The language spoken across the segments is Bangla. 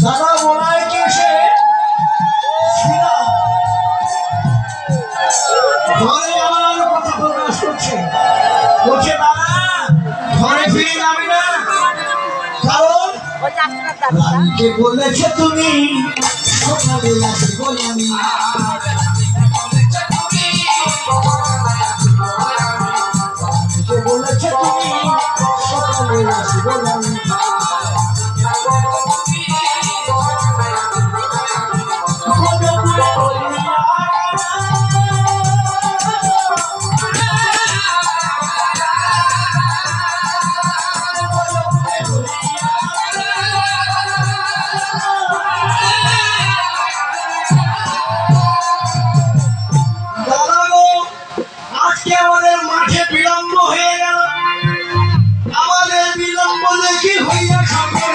দাদা বলায় কি সে ঘরে আমার কথা প্রকাশ করছে, বলছে দাদা ঘরে ফিরে যাবে না, কারণ রানীকে বলেছে তুমি সকালে আসবো আমি। বলেছে তুমি সকালে আসবো আমি। আজকে আমাদের মাঠে বিলম্ব হয়ে গেল, আমাদের বিলম্ব দেখি হইয়া সফল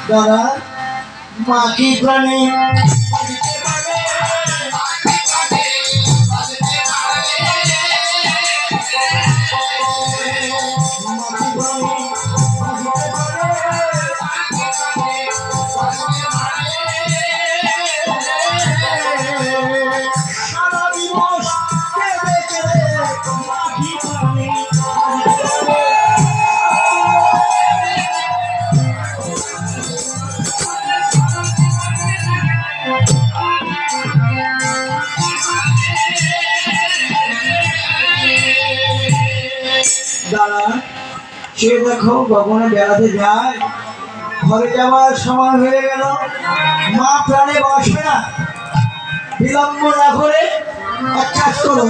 দাদা মা কি প্রাণী দাদা সে দেখো ভবনে বেড়াতে যায়, ঘরে যাওয়ার সময় হয়ে গেল, মা প্রাণে বসবে না, বিলম্ব না করে এক কাজ করো,